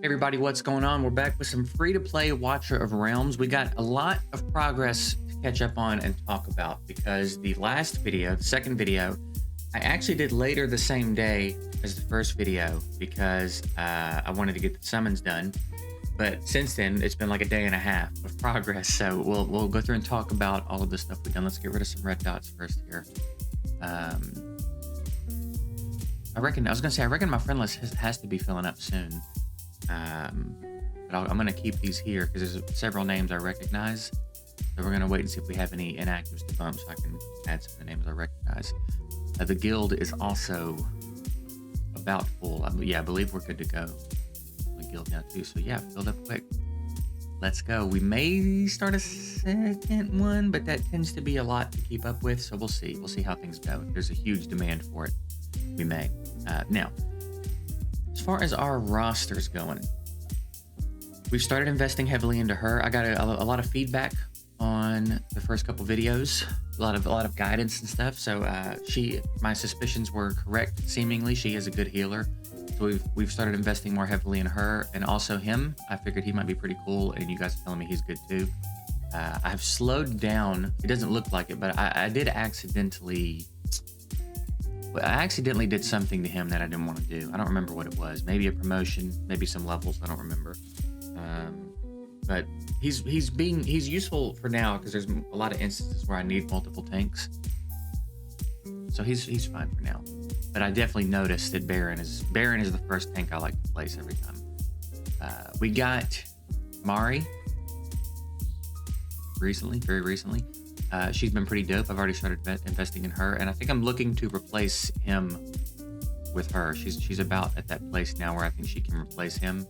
Hey everybody, what's going on? We're back with some free-to-play Watcher of Realms. We got a lot of progress to catch up on and talk about because the last video, the second video, I actually did later the same day as the first video because I wanted to get the summons done. But since then, it's been like a day and a half of progress. So we'll go through and talk about all of the stuff we've done. Let's get rid of some red dots first here. I reckon my friend list has to be filling up soon. But I'm going to keep these here because there's several names I recognize. So we're going to wait and see if we have any inactives to bump so I can add some of the names I recognize. The guild is also about full. I believe we're good to go. The guild now too. So yeah, filled up quick. Let's go. We may start a second one, but that tends to be a lot to keep up with. So we'll see. We'll see how things go. If there's a huge demand for it, we may. Now, as far as our roster's going, we've started investing heavily into her. I got a lot of feedback on the first couple videos, a lot of guidance and stuff. So my suspicions were correct. Seemingly, she is a good healer. So we've started investing more heavily in her and also him. I figured he might be pretty cool, and you guys are telling me he's good too. I've slowed down. It doesn't look like it, but I did accidentally. I accidentally did something to him that I didn't want to do. I don't remember what it was. Maybe a promotion, maybe some levels. I don't remember. But he's useful for now because there's a lot of instances where I need multiple tanks. So he's fine for now. But I definitely noticed that Baron is the first tank I like to place every time. We got Mari very recently. She's been pretty dope. I've already started investing in her, and I think I'm looking to replace him with her. She's about at that place now where I think she can replace him.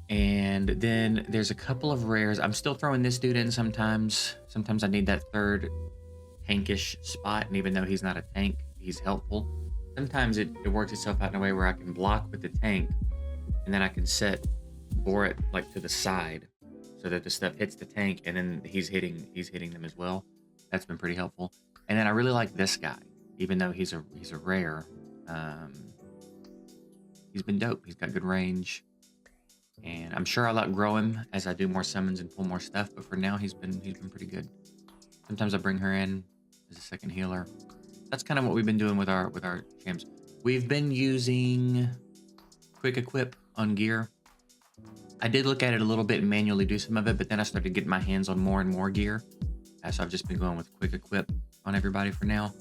And then there's a couple of rares. I'm still throwing this dude in sometimes. Sometimes I need that third tankish spot, and even though he's not a tank, he's helpful. Sometimes it works itself out in a way where I can block with the tank, and then I can set Borat like to the side, so that the stuff hits the tank and then he's hitting them as well. That's been pretty helpful. And then I really like this guy, even though he's a rare. He's been dope. He's got good range, and I'm sure I'll outgrow him as I do more summons and pull more stuff. But for now, he's been pretty good. Sometimes I bring her in as a second healer. That's kind of what we've been doing with our champs. We've been using quick equip on gear. I did look at it a little bit and manually do some of it, but then I started getting my hands on more and more gear. So I've just been going with quick equip on everybody for now.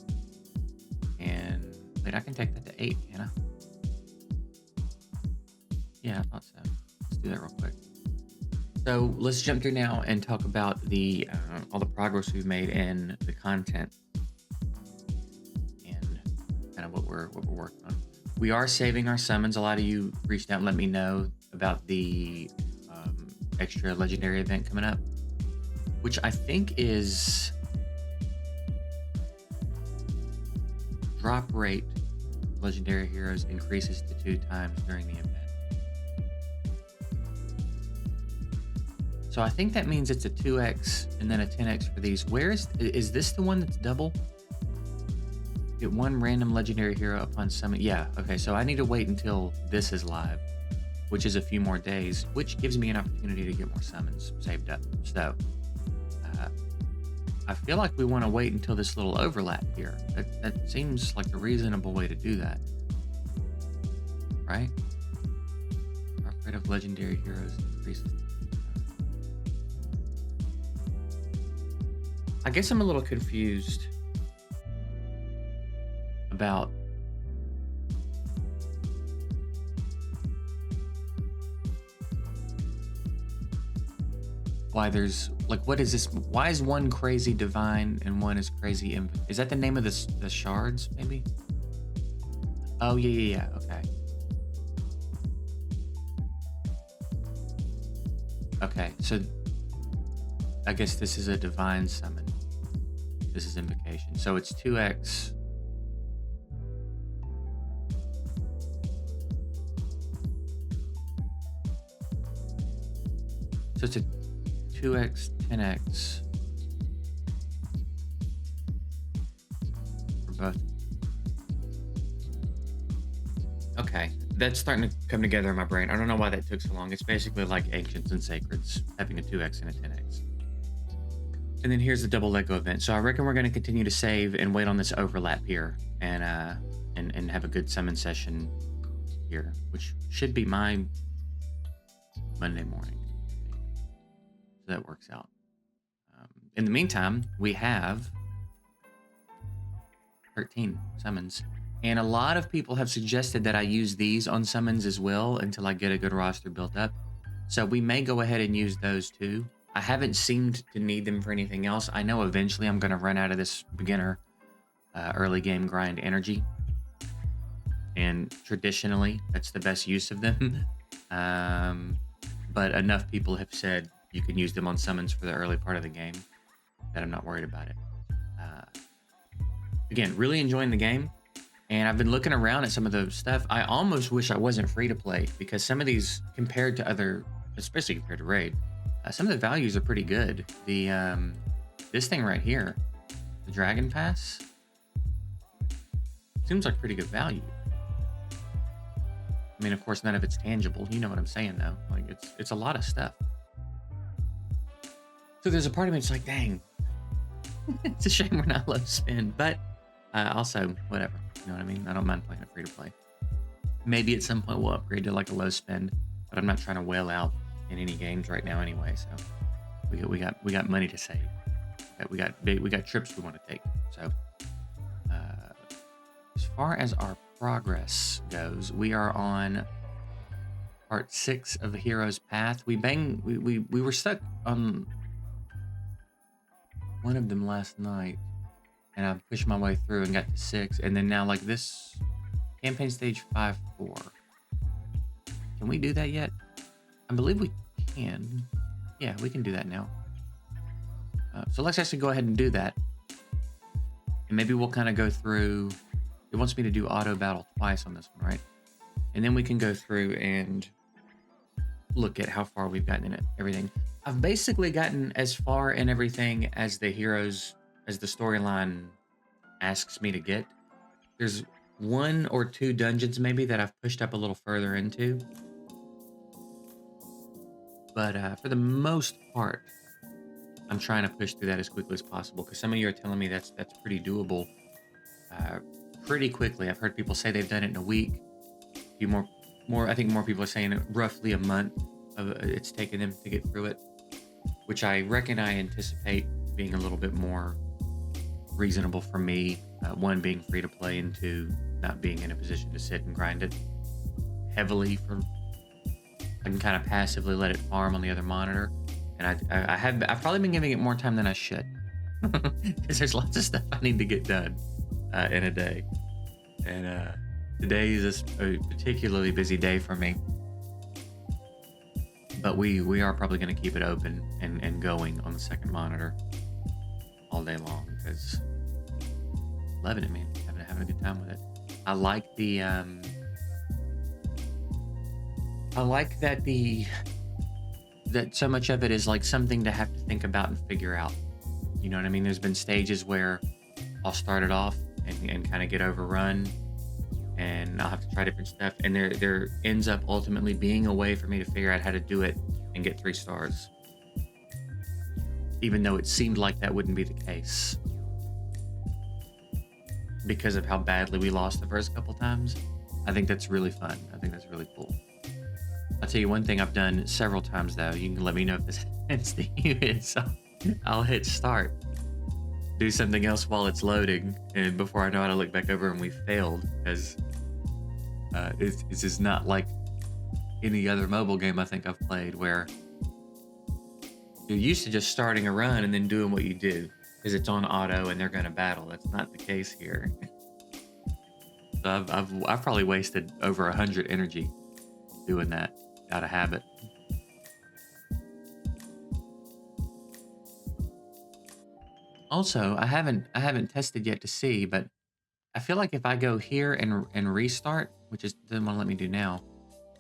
And wait, I can take that to 8, can I? Yeah, I thought so. Let's do that real quick. So let's jump through now and talk about the all the progress we've made in the content and kind of what we're working on. We are saving our summons. A lot of you reached out and let me know about the extra legendary event coming up, which I think is drop rate legendary heroes increases to 2 times during the event. So I think that means it's a 2x and then a 10x for these. Is this the one that's double? Get 1 random legendary hero upon summon. Yeah, okay, so I need to wait until this is live, which is a few more days, which gives me an opportunity to get more summons saved up. So I feel like we want to wait until this little overlap here. That seems like a reasonable way to do that, right? Our rate of legendary heroes increases. I guess I'm a little confused about why there's like, what is this? Why is one crazy divine and one is crazy? Is that the name of the shards? Maybe. Oh yeah. Okay. Okay, so I guess this is a divine summon. This is invocation. So it's 2x. So it's a 2x, 10x for both. Okay, that's starting to come together in my brain. I don't know why that took so long. It's basically like Ancients and Sacreds, having a 2x and a 10x. And then here's the double Lego event. So I reckon we're going to continue to save and wait on this overlap here, and have a good summon session here, which should be my Monday morning. So that works out. In the meantime, we have 13 summons. And a lot of people have suggested that I use these on summons as well until I get a good roster built up. So we may go ahead and use those too. I haven't seemed to need them for anything else. I know eventually I'm going to run out of this beginner early game grind energy. And traditionally, that's the best use of them. But enough people have said you can use them on summons for the early part of the game that I'm not worried about it. Again, really enjoying the game. And I've been looking around at some of the stuff. I almost wish I wasn't free to play, because some of these, compared to other, especially compared to Raid, some of the values are pretty good. The this thing right here, the Dragon Pass, seems like pretty good value. I mean, of course, none of it's tangible. You know what I'm saying, though. Like, it's a lot of stuff. So there's a part of me that's like, dang, it's a shame we're not low spend, but also whatever. You know what I mean? I don't mind playing it free to play. Maybe at some point we'll upgrade to like a low spend, but I'm not trying to whale out in any games right now anyway. So we got money to save. We got trips we want to take. So as far as our progress goes, we are on part 6 of the Hero's Path. We were stuck on one of them last night, and I pushed my way through and got to 6, and then now like this campaign stage 5-4. Can we do that yet? I believe we can. Yeah, we can do that now. So let's actually go ahead and do that, and maybe we'll kind of go through. It wants me to do auto battle twice on this one, right? And then we can go through and look at how far we've gotten in it, everything. I've basically gotten as far in everything as the storyline asks me to get. There's 1 or 2 dungeons maybe that I've pushed up a little further into. But for the most part, I'm trying to push through that as quickly as possible, because some of you are telling me that's pretty doable pretty quickly. I've heard people say they've done it in a week. A few more. I think more people are saying roughly a month it's taken them to get through it, which I reckon I anticipate being a little bit more reasonable for me. 1, being free to play, and 2, not being in a position to sit and grind it heavily. I can kind of passively let it farm on the other monitor, and I've probably been giving it more time than I should, because there's lots of stuff I need to get done in a day, and today is a particularly busy day for me. But we are probably going to keep it open and going on the second monitor all day long, because loving it, man. Having a good time with it. I like that so much of it is like something to have to think about and figure out. You know what I mean? There's been stages where I'll start it off and kind of get overrun, and I'll have to try different stuff, and there ends up ultimately being a way for me to figure out how to do it and get 3 stars, even though it seemed like that wouldn't be the case because of how badly we lost the first couple times. I think that's really fun. I think that's really cool. I'll tell you one thing I've done several times, though. You can let me know if this happens to you. So I'll hit start, do something else while it's loading, and before I know it, I look back over and we failed, because it's just not like any other mobile game I think I've played, where you're used to just starting a run and then doing what you do because it's on auto and they're going to battle. That's not the case here. So I've probably wasted over 100 energy doing that out of habit. Also, I haven't tested yet to see, but I feel like if I go here and restart, which is doesn't want to let me do now,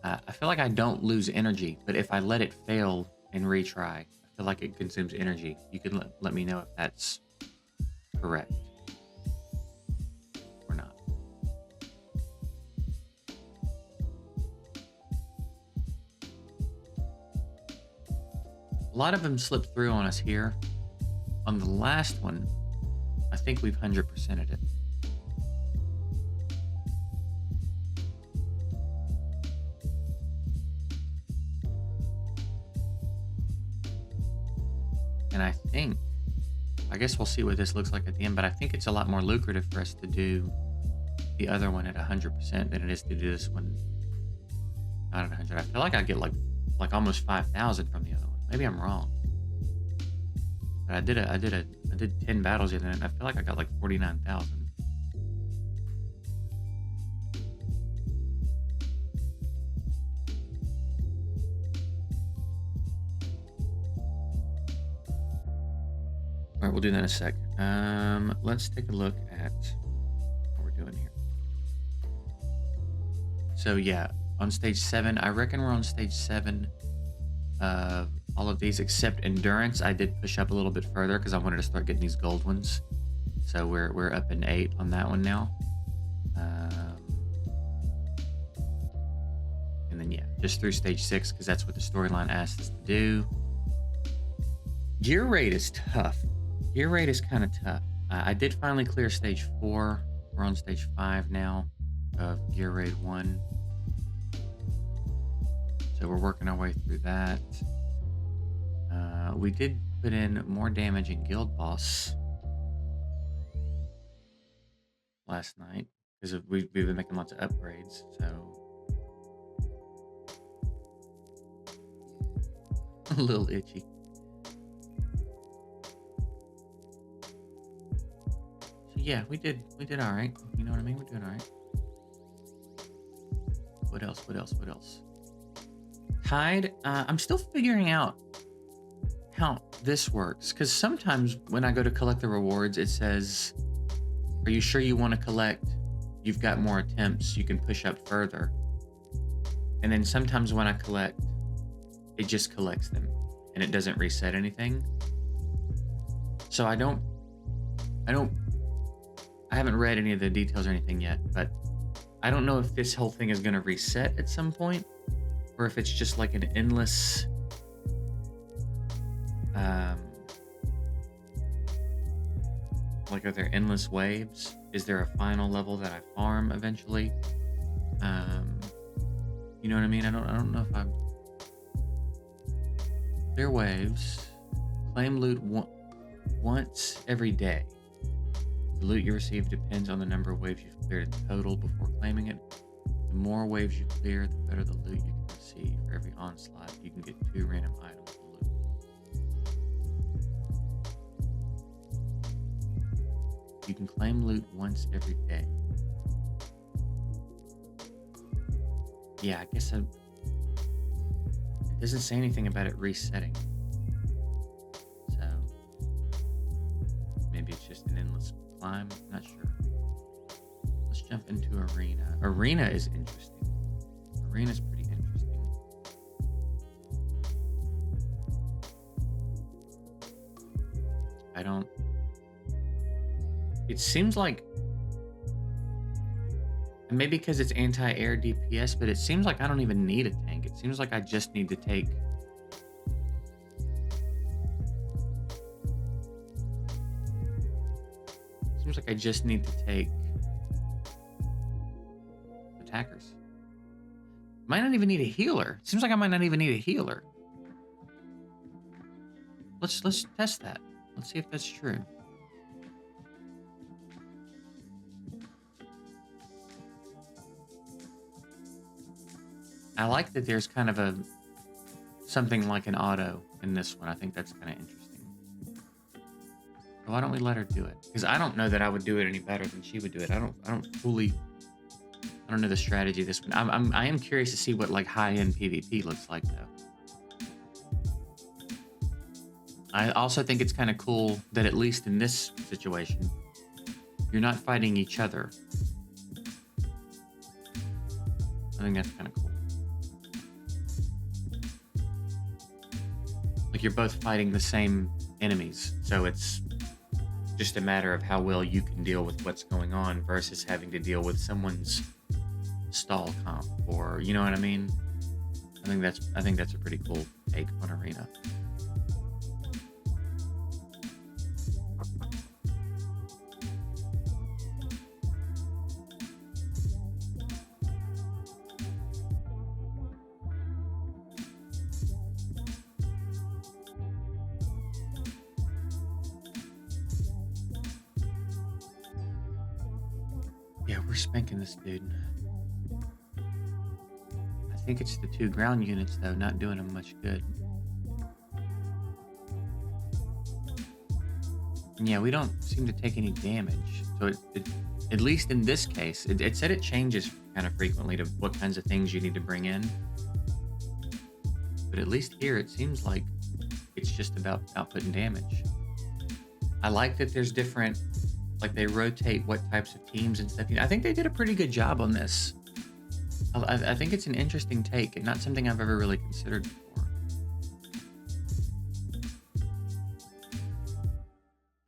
I feel like I don't lose energy. But if I let it fail and retry, I feel like it consumes energy. You can let me know if that's correct or not. A lot of them slipped through on us here. On the last one, I think we've 100%ed it. And I guess we'll see what this looks like at the end, but I think it's a lot more lucrative for us to do the other one at 100% than it is to do this one not at 100. I feel like I get like almost 5,000 from the other one. Maybe I'm wrong. But I did 10 battles the other night, and I feel like I got like 49,000. All right, we'll do that in a sec. Let's take a look at what we're doing here. So yeah, on stage 7, I reckon we're on stage 7 of all of these except endurance. I did push up a little bit further because I wanted to start getting these gold ones. So we're up in 8 on that one now. And then yeah, just through stage 6 because that's what the storyline asks us to do. Gear raid is tough. Gear raid is kind of tough. I did finally clear stage 4. We're on stage 5 now of gear raid 1. So we're working our way through that. We did put in more damage in guild boss last night because we've been making lots of upgrades. So a little itchy. Yeah, we did all right. You know what I mean? We're doing all right. What else? Tide. I'm still figuring out how this works because sometimes when I go to collect the rewards, it says, "Are you sure you want to collect? You've got more attempts. You can push up further." And then sometimes when I collect, it just collects them and it doesn't reset anything. So I haven't read any of the details or anything yet, but I don't know if this whole thing is going to reset at some point or if it's just like an endless like are there endless waves? Is there a final level that I farm eventually? You know what I mean? I don't know if I'm clear waves, claim loot once every day. The loot you receive depends on the number of waves you've cleared in total before claiming it. The more waves you clear, the better the loot you can receive. For every onslaught, you can get 2 random items to loot. You can claim loot once every day. Yeah, I guess it doesn't say anything about it resetting. So maybe it's just an endless climb. Not sure. Let's jump into arena. Arena is interesting. Arena's pretty interesting. It seems like, and maybe because it's anti-air DPS, but it seems like I don't even need a tank. It seems like I just need to take attackers. Might not even need a healer. Seems like I might not even need a healer. Let's test that. Let's see if that's true. I like that there's kind of something like an auto in this one. I think that's kind of interesting. So why don't we let her do it? Because I don't know that I would do it any better than she would do it. I don't know the strategy of this one. I am curious to see what like high-end PvP looks like though. I also think it's kind of cool that at least in this situation, you're not fighting each other. I think that's kind of cool. Like you're both fighting the same enemies, so it's just a matter of how well you can deal with what's going on versus having to deal with someone's stall comp, or you know what I mean. I think that's a pretty cool take on arena. spanking this dude. I think it's the 2 ground units, though, not doing him much good. And yeah, we don't seem to take any damage. So at least in this case, it said it changes kind of frequently to what kinds of things you need to bring in. But at least here, it seems like it's just about outputting damage. I like that there's different, like they rotate what types of teams and stuff. I think they did a pretty good job on this. I think it's an interesting take and not something I've ever really considered before.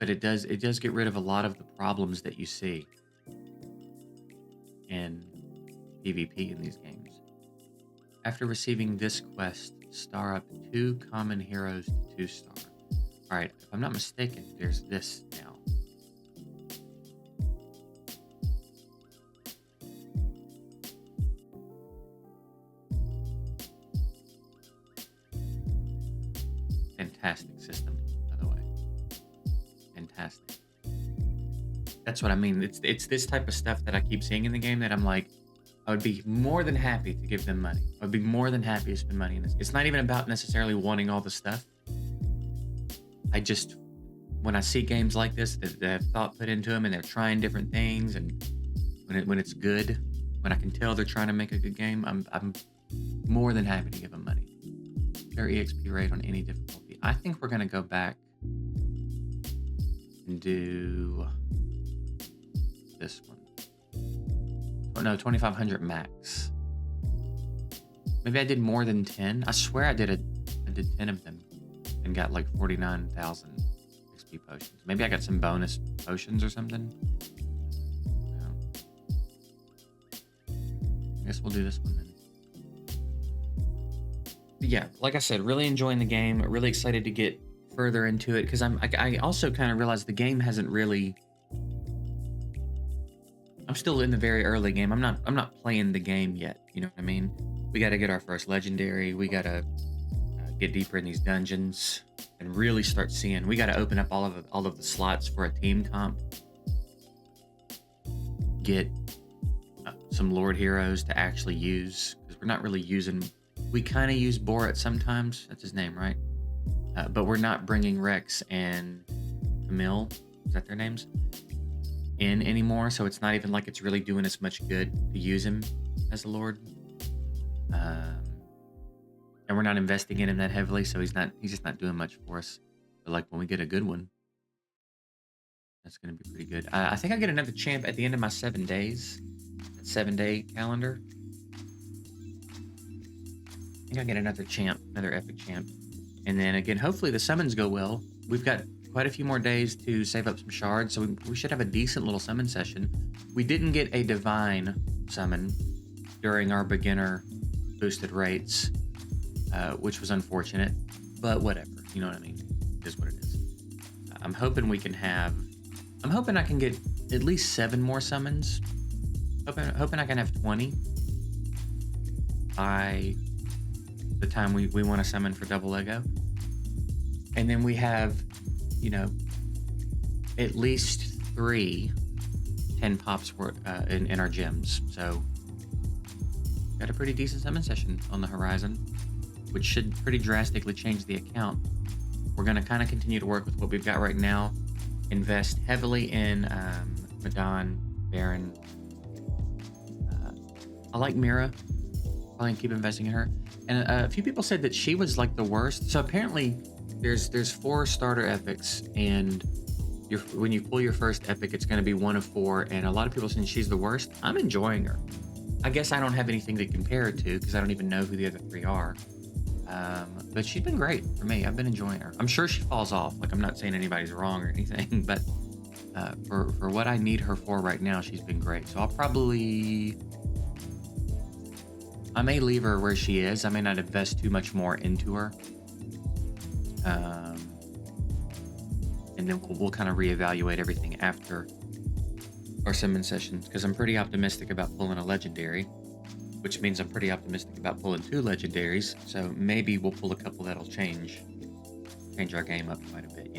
But it does get rid of a lot of the problems that you see in PvP in these games. After receiving this quest, star up 2 common heroes to 2-star. Alright, if I'm not mistaken, there's this now. Fantastic system, by the way. Fantastic. That's what I mean. It's this type of stuff that I keep seeing in the game that I'm like, I would be more than happy to give them money. I would be more than happy to spend money in this. It's not even about necessarily wanting all the stuff. I just, when I see games like this that have thought put into them and they're trying different things, and when it's good, when I can tell they're trying to make a good game, I'm more than happy to give them money. Their EXP rate on any difficulty. I think we're gonna go back and do this one. Oh no, 2,500 max. Maybe I did more than 10. I swear I did 10 of them and got like 49,000 XP potions. Maybe I got some bonus potions or something. No. I guess we'll do this one then. But yeah, like I said, really enjoying the game. Really excited to get further into it because I also kind of realized the game hasn't really. I'm still in the very early game. I'm not playing the game yet. You know what I mean? We got to get our first legendary. We got to get deeper in these dungeons and really start seeing. We got to open up all of the slots for a team comp. Get some Lord heroes to actually use because we're not really using. We kind of use Borat sometimes. That's his name, right? But we're not bringing Rex and Camille. Is that their names? In anymore, so it's not even like it's really doing us much good to use him as a Lord. And we're not investing in him that heavily, so he's just not doing much for us. But like when we get a good one, that's gonna be pretty good. I think I get another champ at the end of my 7 days. That 7-day calendar. I think I get another champ, another epic champ. And then again, hopefully the summons go well. We've got quite a few more days to save up some shards, so we should have a decent little summon session. We didn't get a divine summon during our beginner boosted rates, which was unfortunate, but whatever, you know what I mean? It is what it is. I'm hoping I can get at least 7 more summons. Hoping I can have 20 by the time we want to summon for double Lego. And then we have, at least 3 10 pops in our gyms. So got a pretty decent summon session on the horizon, which should pretty drastically change the account. We're going to kind of continue to work with what we've got right now, invest heavily in Madon, Baron. I like Mira. Probably keep investing in her. And a few people said that she was like the worst. So apparently there's 4 starter epics, and when you pull your first epic, it's going to be one of 4. And a lot of people saying she's the worst. I'm enjoying her. I guess I don't have anything to compare it to because I don't even know who the other 3 are. But she's been great for me. I've been enjoying her. I'm sure she falls off. Like, I'm not saying anybody's wrong or anything, but for what I need her for right now, she's been great. So I may leave her where she is. I may not invest too much more into her. And then we'll kind of reevaluate everything after our summon sessions, because I'm pretty optimistic about pulling a legendary, which means I'm pretty optimistic about pulling 2 legendaries. So maybe we'll pull a couple that'll change our game up quite a bit,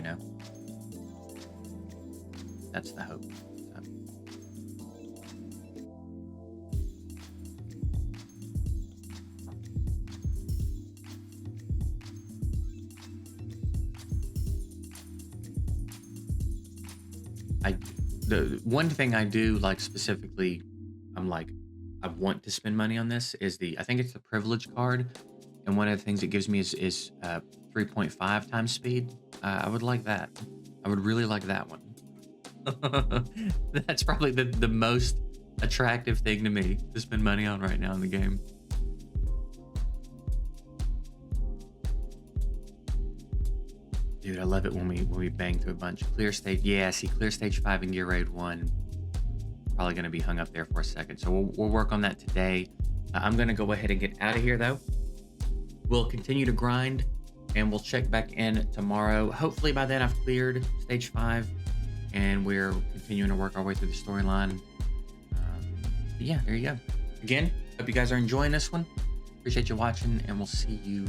That's the hope. I the one thing I do like specifically, I'm like, I want to spend money on this is I think it's the privilege card, and one of the things it gives me is 3.5 times speed. I would like that. I would really like that one. That's probably the most attractive thing to me to spend money on right now in the game. Dude, I love it when we bang through a bunch. Clear stage, yeah. See, clear stage 5 in Gear Raid 1. Probably going to be hung up there for a second, so we'll work on that today. I'm going to go ahead and get out of here though. We'll continue to grind, and we'll check back in tomorrow. Hopefully by then I've cleared stage 5, and we're continuing to work our way through the storyline. Yeah, there you go. Again, hope you guys are enjoying this one. Appreciate you watching, and we'll see you